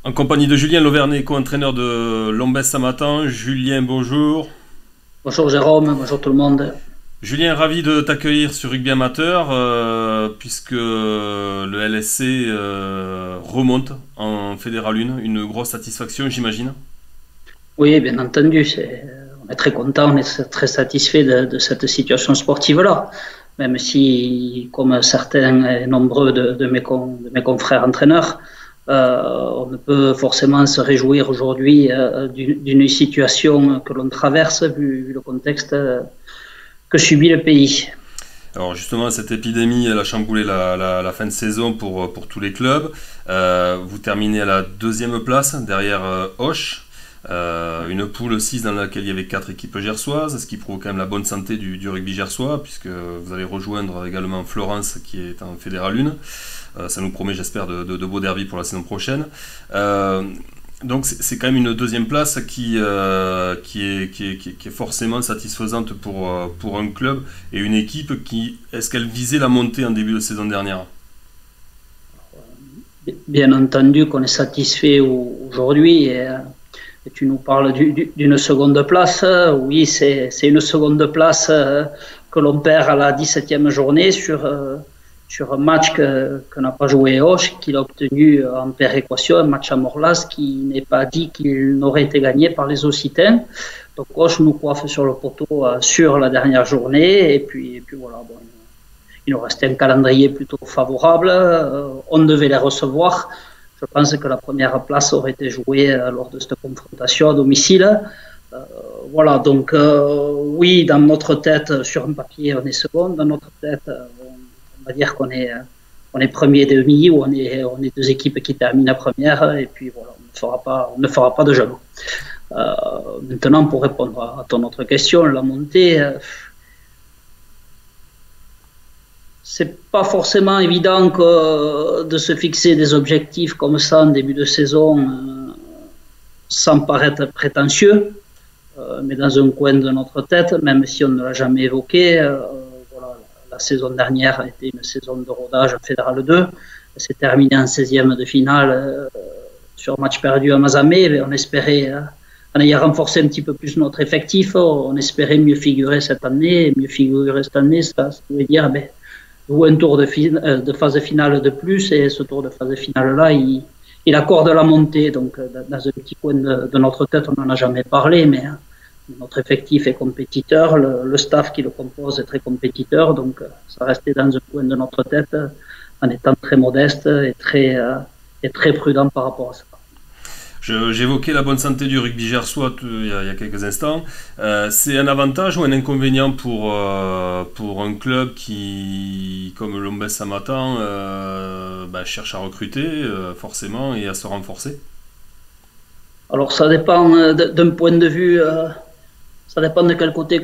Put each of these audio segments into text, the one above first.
En compagnie de Julien Lauvernet, co-entraîneur de Lombès Samatan. Julien, bonjour. Bonjour Jérôme, bonjour tout le monde. Julien, ravi de t'accueillir sur Rugby Amateur, puisque le LSC remonte en Fédéral 1. Une grosse satisfaction, j'imagine. Oui, bien entendu, on est très content, on est très satisfait de cette situation sportive-là, même si, comme certains et nombreux de mes confrères entraîneurs, on ne peut forcément se réjouir aujourd'hui d'une situation que l'on traverse vu le contexte que subit le pays. Alors justement, cette épidémie, elle a chamboulé la fin de saison pour tous les clubs. Vous terminez à la deuxième place, derrière Auch. Une poule 6 dans laquelle il y avait 4 équipes gersoises, ce qui prouve quand même la bonne santé du rugby gersois, puisque vous allez rejoindre également Florence qui est en Fédéral 1. Ça nous promet, j'espère, de beaux derbies pour la saison prochaine. Donc c'est quand même une deuxième place qui est forcément satisfaisante pour un club et une équipe qui, est-ce qu'elle visait la montée en début de saison dernière? Bien entendu qu'on est satisfait aujourd'hui. Et tu nous parles d'une seconde place. Oui, c'est une seconde place que l'on perd à la 17e journée sur un match que n'a pas joué Auch, qu'il a obtenu en péréquation, un match à Morlas qui n'est pas dit qu'il n'aurait été gagné par les Occitans. Donc Auch nous coiffe sur le poteau sur la dernière journée. Et puis voilà, bon, il nous restait un calendrier plutôt favorable. On devait les recevoir. Je pense que la première place aurait été jouée lors de cette confrontation à domicile. Voilà, donc oui, dans notre tête, sur un papier, on est second. Dans notre tête, on va dire qu'on est premier demi, ou on est deux équipes qui terminent la première. Et puis voilà, on ne fera pas de jaloux. Maintenant, pour répondre à ton autre question, la montée... c'est pas forcément évident de se fixer des objectifs comme ça en début de saison sans paraître prétentieux, mais dans un coin de notre tête, même si on ne l'a jamais évoqué. Voilà, la saison dernière a été une saison de rodage en Fédéral 2. Elle s'est terminée en 16e de finale sur match perdu à Mazamet. Mais on espérait, en ayant renforcé un petit peu plus notre effectif, on espérait mieux figurer cette année. Et mieux figurer cette année, ça veut dire... jouer un tour de phase finale de plus, et ce tour de phase finale-là, il accorde la montée. Donc, dans un petit coin de notre tête, on n'en a jamais parlé, mais notre effectif est compétiteur, le staff qui le compose est très compétiteur, donc ça restait dans un coin de notre tête en étant très modeste et très prudent par rapport à ça. J'évoquais la bonne santé du rugby gersois il y a quelques instants. C'est un avantage ou un inconvénient pour un club qui, comme Lombès Samatan, cherche à recruter forcément et à se renforcer? Alors ça dépend d'un point de vue, ça dépend de quel côté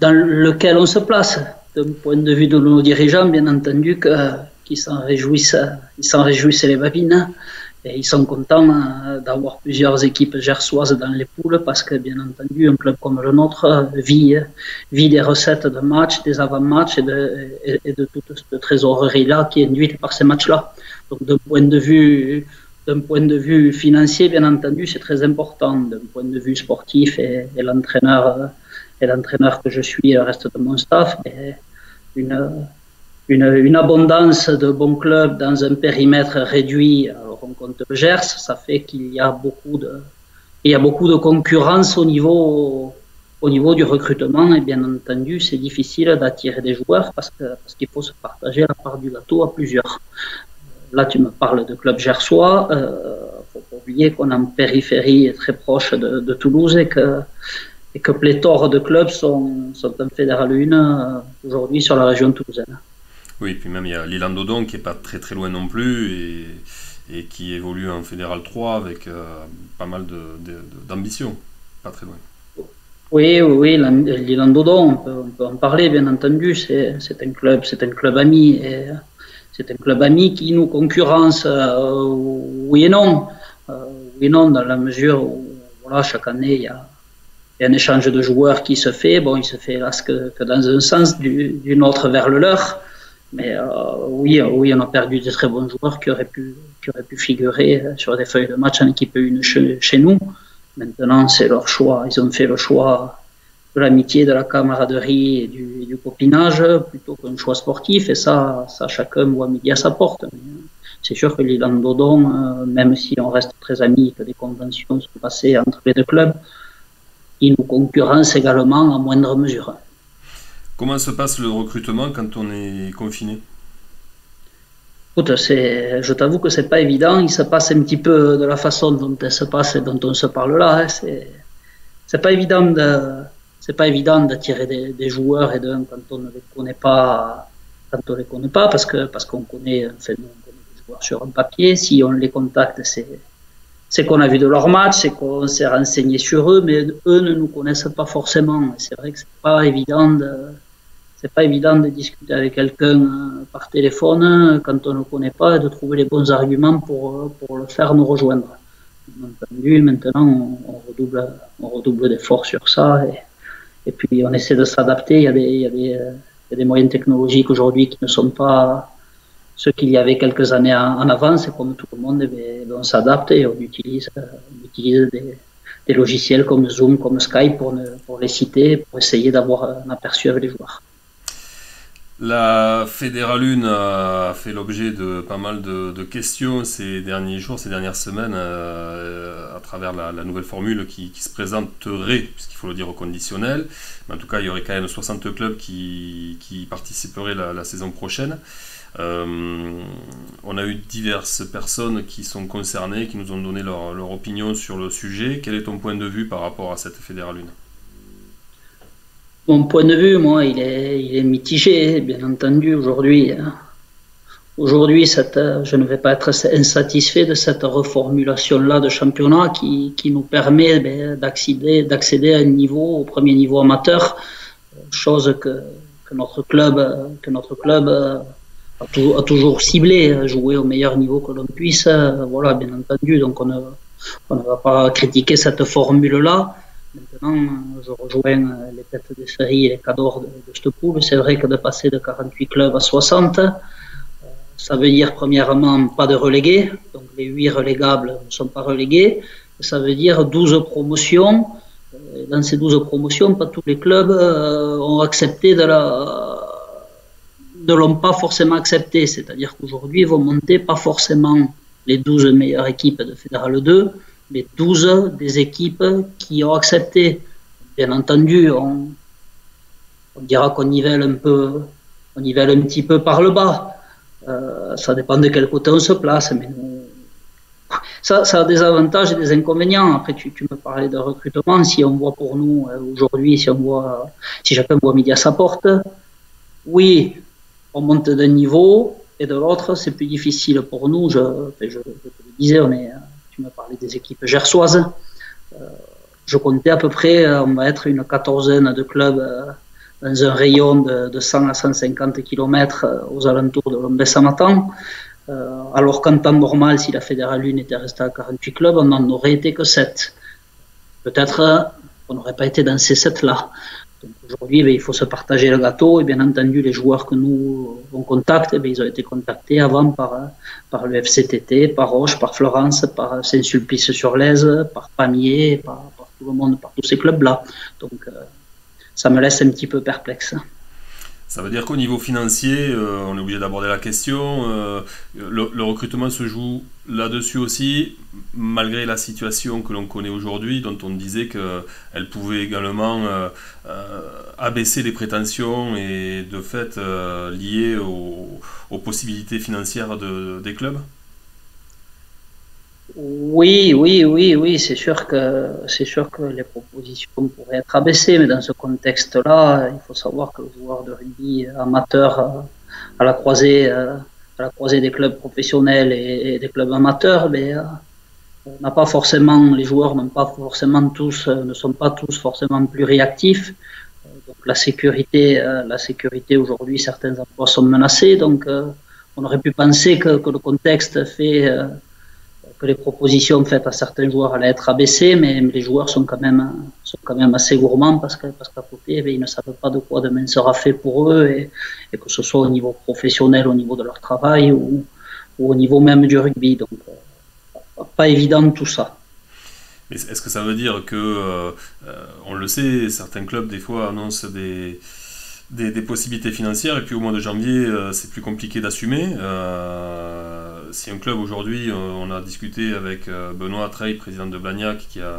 dans lequel on se place. D'un point de vue de nos dirigeants, bien entendu, qu'ils s'en réjouissent les babines. Et ils sont contents d'avoir plusieurs équipes gersoises dans les poules parce que, bien entendu, un club comme le nôtre vit des recettes de matchs, des avant-matchs et de toute cette trésorerie-là qui est induite par ces matchs-là. Donc, d'un point de vue financier, bien entendu, c'est très important. D'un point de vue sportif et l'entraîneur que je suis et le reste de mon staff, une abondance de bons clubs dans un périmètre réduit. Alors on compte le Gers, ça fait qu'il y a beaucoup de concurrence au niveau du recrutement, et bien entendu c'est difficile d'attirer des joueurs parce qu'il faut se partager la part du gâteau à plusieurs. Là tu me parles de clubs gersois, faut pas oublier qu'on est en périphérie très proche de Toulouse et que pléthore de clubs sont en Fédéral 1 aujourd'hui sur la région toulousaine. Oui, puis même il y a l'Île-en-Dodon qui n'est pas très très loin non plus et qui évolue en Fédéral 3 avec pas mal d'ambition, pas très loin. Oui, l'Île-en-Dodon, on peut en parler, bien entendu. C'est un club ami, et c'est un club ami qui nous concurrence, oui et non. Oui et non, dans la mesure où voilà, chaque année il y a un échange de joueurs qui se fait. Bon, il se fait hélas que dans un sens, du nôtre vers le leur. Mais oui, on a perdu de très bons joueurs qui auraient auraient pu figurer sur des feuilles de match en équipe 1 chez nous. Maintenant, c'est leur choix. Ils ont fait le choix de l'amitié, de la camaraderie et du copinage plutôt qu'un choix sportif. Et ça chacun voit midi à sa porte. C'est sûr que l'Île-en-Dodon, même si on reste très amis, que des conventions sont passées entre les deux clubs, ils nous concurrencent également à moindre mesure. Comment se passe le recrutement quand on est confiné? Écoute, je t'avoue que c'est pas évident. Il se passe un petit peu de la façon dont elle se passe et dont on se parle là. C'est pas évident d'attirer des joueurs et quand on ne les connaît pas, parce qu'on connaît, enfin, nous, on connaît des joueurs sur un papier. Si on les contacte, c'est qu'on a vu de leurs matchs, c'est qu'on s'est renseigné sur eux, mais eux ne nous connaissent pas forcément. C'est vrai que c'est pas évident de discuter avec quelqu'un par téléphone quand on ne le connaît pas et de trouver les bons arguments pour le faire nous rejoindre. Bien entendu, maintenant, on redouble d'efforts sur ça et puis on essaie de s'adapter. Il y a des moyens technologiques aujourd'hui qui ne sont pas ceux qu'il y avait quelques années en avance. Et comme tout le monde, on s'adapte et on utilise des logiciels comme Zoom, comme Skype pour les citer, pour essayer d'avoir un aperçu avec les joueurs. La Fédérale 1 a fait l'objet de pas mal de questions ces derniers jours, ces dernières semaines, à travers la nouvelle formule qui se présenterait, puisqu'il faut le dire au conditionnel. Mais en tout cas, il y aurait quand même 60 clubs qui participeraient la saison prochaine. On a eu diverses personnes qui sont concernées, qui nous ont donné leur opinion sur le sujet. Quel est ton point de vue par rapport à cette Fédérale 1? Mon point de vue, moi, il est mitigé, bien entendu. Aujourd'hui, je ne vais pas être insatisfait de cette reformulation-là de championnat qui nous permet d'accéder à au premier niveau amateur, chose que notre club a toujours ciblé, jouer au meilleur niveau que l'on puisse. Voilà, bien entendu. Donc on ne va pas critiquer cette formule-là. Maintenant, je rejoins les têtes de série et les cadors de cette poule. C'est vrai que de passer de 48 clubs à 60, ça veut dire premièrement pas de relégués. Donc les 8 relégables ne sont pas relégués. Ça veut dire 12 promotions. Dans ces 12 promotions, pas tous les clubs ont accepté ne l'ont pas forcément accepté. C'est-à-dire qu'aujourd'hui, ils vont monter pas forcément les 12 meilleures équipes de Fédéral 2, les 12 des équipes qui ont accepté. Bien entendu, on dira qu'on nivelle un petit peu par le bas. Ça dépend de quel côté on se place, mais ça a des avantages et des inconvénients. Après, tu me parlais de recrutement. Si on voit pour nous aujourd'hui, si chacun voit midi à sa porte, oui, on monte d'un niveau et de l'autre, c'est plus difficile pour nous. Je te le disais, tu me parlais des équipes gersoises. Je comptais à peu près, on va être une quatorzaine de clubs dans un rayon de 100 à 150 km aux alentours de Lombez-Samatan. Alors qu'en temps normal, si la Fédérale 1 était restée à 48 clubs, on n'en aurait été que 7. Peut-être on n'aurait pas été dans ces 7-là. Donc aujourd'hui, il faut se partager le gâteau et bien entendu, les joueurs que nous on contacte, ils ont été contactés avant par le FCTT, par Roche, par Florence, par Saint-Sulpice-sur-Lèze, par Pamiers, par tout le monde, par tous ces clubs-là. Donc ça me laisse un petit peu perplexe. Ça veut dire qu'au niveau financier, on est obligé d'aborder la question. Le recrutement se joue là-dessus aussi, malgré la situation que l'on connaît aujourd'hui, dont on disait qu'elle pouvait également abaisser les prétentions et de fait liées aux possibilités financières des clubs. Oui, c'est sûr que les propositions pourraient être abaissées, mais dans ce contexte-là, il faut savoir que le joueur de rugby amateur à la croisée des clubs professionnels et des clubs amateurs, les joueurs ne sont pas tous forcément plus réactifs. Donc la sécurité aujourd'hui, certains emplois sont menacés. Donc on aurait pu penser que le contexte fait que les propositions faites à certains joueurs allaient être abaissées, mais les joueurs sont quand même assez gourmands parce qu'à côté, ils ne savent pas de quoi demain sera fait pour eux et que ce soit au niveau professionnel, au niveau de leur travail ou ou au niveau même du rugby. Donc, pas évident tout ça. Mais est-ce que ça veut dire que, on le sait, certains clubs des fois annoncent des possibilités financières et puis au mois de janvier c'est plus compliqué d'assumer. Si un club aujourd'hui, on a discuté avec Benoît Treille, président de Blagnac, qui a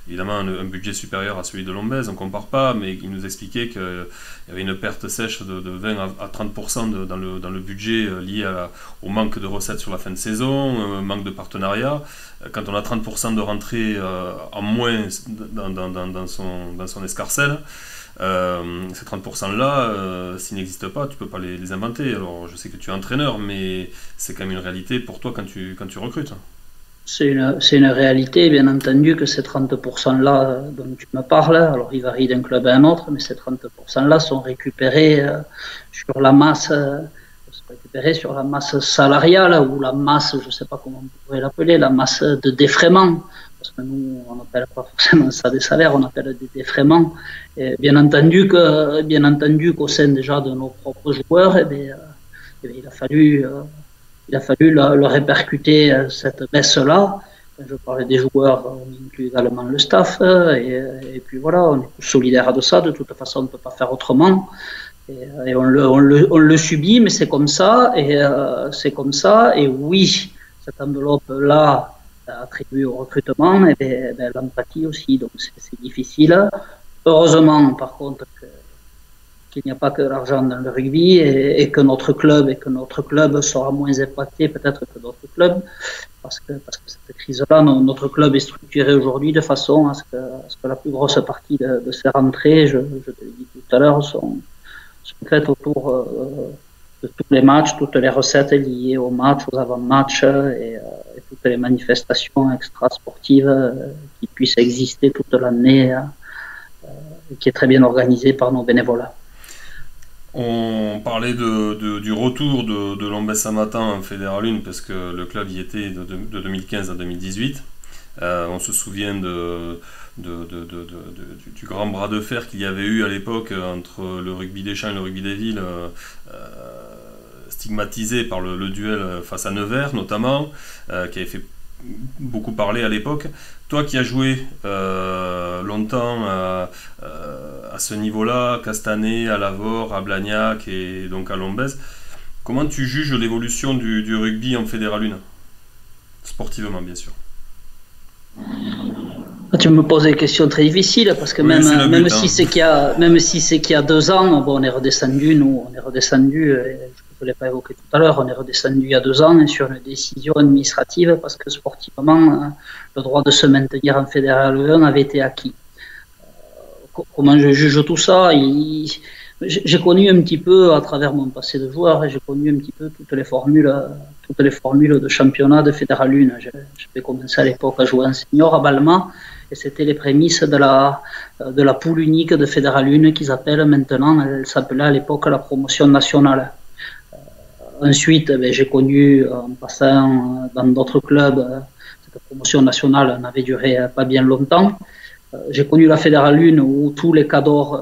évidemment un budget supérieur à celui de Lombez, on ne compare pas, mais il nous expliquait qu'il y avait une perte sèche de 20 à 30% dans le budget lié au manque de recettes sur la fin de saison, manque de partenariat. Quand on a 30% de rentrée en moins dans son escarcelle, ces 30% là, s'ils n'existent pas, tu peux pas les inventer. Alors je sais que tu es entraîneur, mais c'est quand même une réalité pour toi quand tu recrutes. C'est une réalité, bien entendu, que ces 30%-là dont tu me parles, alors ils varient d'un club à un autre, mais ces 30%-là sont récupérés sur la masse, sur la masse salariale ou la masse, je ne sais pas comment on pourrait l'appeler, la masse de défraiement. Parce que nous, on n'appelle pas forcément ça des salaires, on appelle des défraiements. Et bien entendu qu'au sein déjà de nos propres joueurs, il a fallu le répercuter cette baisse-là. Je parlais des joueurs, on inclut également le staff, et puis voilà, on est tous solidaires de ça. De toute façon, on ne peut pas faire autrement. Et on le subit, mais c'est comme ça. Et oui, cette enveloppe-là attribuée au recrutement, et bien, l'empathie aussi. Donc c'est difficile. Heureusement, par contre, qu'il n'y a pas que l'argent dans le rugby et que notre club sera moins impacté peut-être que d'autres clubs parce que cette crise-là, notre club est structuré aujourd'hui de façon à ce que la plus grosse partie de ces rentrées, je te l'ai dit tout à l'heure, sont faites autour de tous les matchs, toutes les recettes liées aux matchs, aux avant-matchs et toutes les manifestations extra-sportives qui puissent exister toute l'année, qui est très bien organisée par nos bénévoles. On parlait du retour de Lombez-Samatan en Fédéral 1 parce que le club y était de 2015 à 2018. On se souvient du grand bras de fer qu'il y avait eu à l'époque entre le rugby des champs et le rugby des villes, stigmatisé par le duel face à Nevers notamment, qui avait fait beaucoup parler à l'époque. Toi qui as joué longtemps à ce niveau-là, Castanet, à Lavore, à Blagnac et donc à Lombez, comment tu juges l'évolution du rugby en Fédéral 1? Sportivement, bien sûr. Tu me poses des questions très difficiles parce que oui, même si c'est qu'il y a 2 ans, bon, on est redescendu, je ne l'ai pas évoqué tout à l'heure, on est redescendu il y a 2 ans sur une décision administrative parce que sportivement, le droit de se maintenir en Fédéral 1 avait été acquis. Comment je juge tout ça? J'ai connu un petit peu, à travers mon passé de joueur, j'ai connu un petit peu toutes les formules de championnat de Fédéral 1. J'avais commencé à l'époque à jouer en senior à Balma, et c'était les prémices de la poule unique de Fédéral 1 qu'ils appellent maintenant, elle s'appelait à l'époque la promotion nationale. Ensuite, j'ai connu, en passant dans d'autres clubs, cette promotion nationale n'avait duré pas bien longtemps. J'ai connu la Fédéral 1 où tous les cadors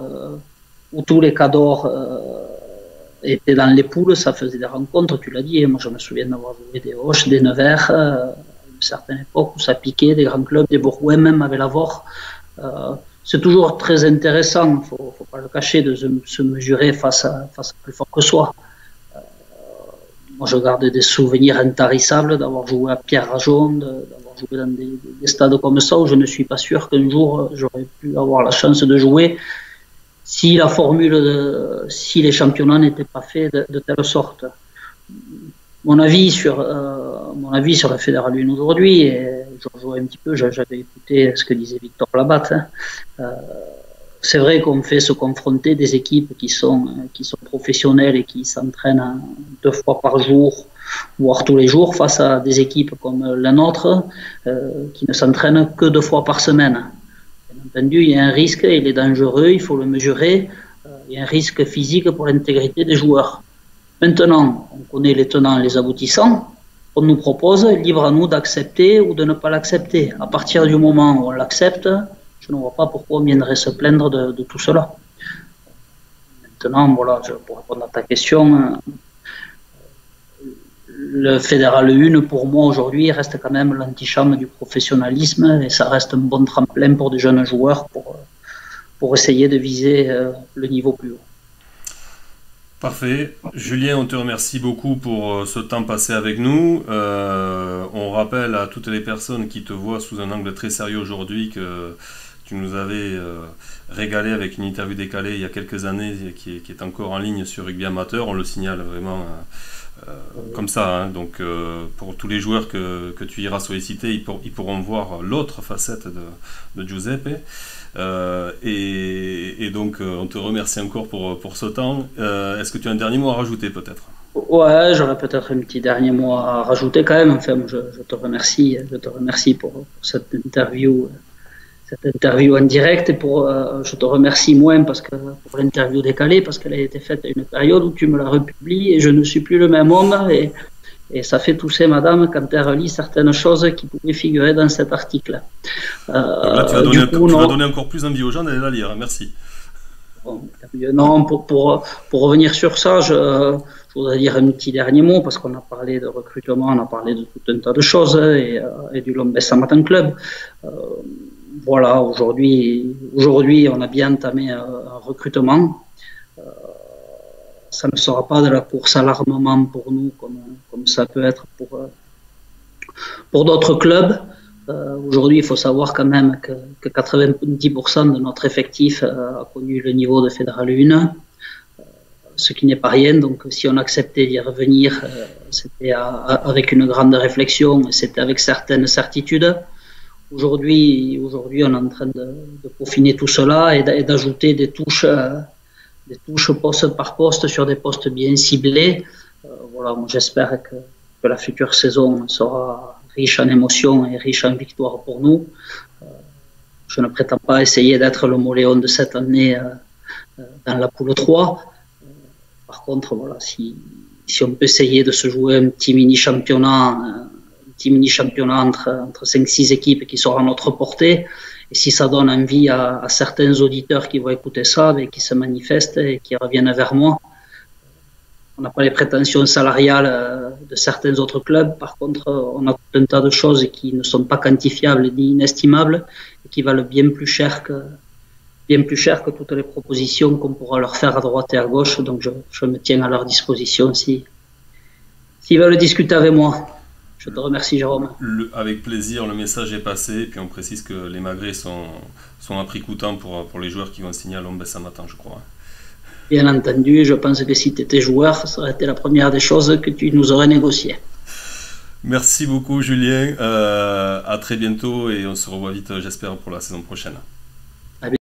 étaient dans les poules, ça faisait des rencontres, tu l'as dit, et moi je me souviens d'avoir joué des Auch, des Nevers, à une certaine époque où ça piquait, des grands clubs, des Bourgoins même avec Lavore. C'est toujours très intéressant, il ne faut pas le cacher, de se mesurer face à plus fort que soi. Moi je garde des souvenirs intarissables d'avoir joué à Pierre-Rajon, d'avoir joué dans des stades comme ça où je ne suis pas sûr qu'un jour j'aurais pu avoir la chance de jouer si les championnats n'étaient pas faits de telle sorte. Mon avis sur la Fédéral 1 aujourd'hui, et je rejoins un petit peu, j'avais écouté ce que disait Victor Labatte, c'est vrai qu'on fait se confronter des équipes qui sont professionnelles et qui s'entraînent 2 fois par jour, voire tous les jours, face à des équipes comme la nôtre, qui ne s'entraînent que 2 fois par semaine. Bien entendu, il y a un risque, il est dangereux, il faut le mesurer. Il y a un risque physique pour l'intégrité des joueurs. Maintenant, on connaît les tenants et les aboutissants. On nous propose, libre à nous d'accepter ou de ne pas l'accepter. À partir du moment où on l'accepte, je ne vois pas pourquoi on viendrait se plaindre de tout cela. Maintenant, voilà, pour répondre à ta question, le Fédéral 1, pour moi, aujourd'hui, reste quand même l'antichambre du professionnalisme et ça reste un bon tremplin pour des jeunes joueurs pour essayer de viser le niveau plus haut. Parfait. Julien, on te remercie beaucoup pour ce temps passé avec nous. On rappelle à toutes les personnes qui te voient sous un angle très sérieux aujourd'hui que tu nous avais régalé avec une interview décalée il y a quelques années qui est encore en ligne sur Rugby Amateur. On le signale vraiment comme ça. Hein. Donc pour tous les joueurs que tu iras solliciter, ils pourront voir l'autre facette de Giuseppe. Et donc on te remercie encore pour ce temps. Est-ce que tu as un dernier mot à rajouter peut-être? Ouais, j'aurais peut-être un petit dernier mot à rajouter quand même. Enfin, je te remercie pour cette interview en direct et je te remercie moins pour l'interview décalée parce qu'elle a été faite à une période où tu me la republies et je ne suis plus le même homme et ça fait tousser madame quand elle relit certaines choses qui pouvaient figurer dans cet article. Là, tu vas donner encore plus envie aux gens d'aller la lire. Merci. Bon, non, pour revenir sur ça, je voudrais dire un petit dernier mot parce qu'on a parlé de recrutement, on a parlé de tout un tas de choses et du Lombessa Matin Club. Voilà, aujourd'hui, on a bien entamé un recrutement. Ça ne sera pas de la course à l'armement pour nous, comme ça peut être pour d'autres clubs. Aujourd'hui, il faut savoir quand même que 90% de notre effectif a connu le niveau de Fédéral 1, ce qui n'est pas rien. Donc, si on acceptait d'y revenir, c'était avec une grande réflexion et c'était avec certaines certitudes. Aujourd'hui, on est en train de peaufiner tout cela et d'ajouter des touches poste par poste sur des postes bien ciblés. Voilà, moi j'espère que la future saison sera riche en émotions et riche en victoires pour nous. Je ne prétends pas essayer d'être le Moléon de cette année dans la poule 3. Par contre, voilà, si on peut essayer de se jouer un petit mini-championnat entre 5-6 équipes qui seront à notre portée, et si ça donne envie à certains auditeurs qui vont écouter ça et qui se manifestent et qui reviennent vers moi. On n'a pas les prétentions salariales de certains autres clubs. Par contre, on a tout un tas de choses qui ne sont pas quantifiables ni inestimables et qui valent bien plus cher que toutes les propositions qu'on pourra leur faire à droite et à gauche. Donc, je me tiens à leur disposition s'ils veulent discuter avec moi. Je te remercie, Jérôme. Avec plaisir, le message est passé. Et puis on précise que les magrets sont à prix coûtant pour les joueurs qui vont signer à Lombessa Matin, je crois. Bien entendu, je pense que si tu étais joueur, ça aurait été la première des choses que tu nous aurais négocié. Merci beaucoup, Julien. À très bientôt et on se revoit vite, j'espère, pour la saison prochaine.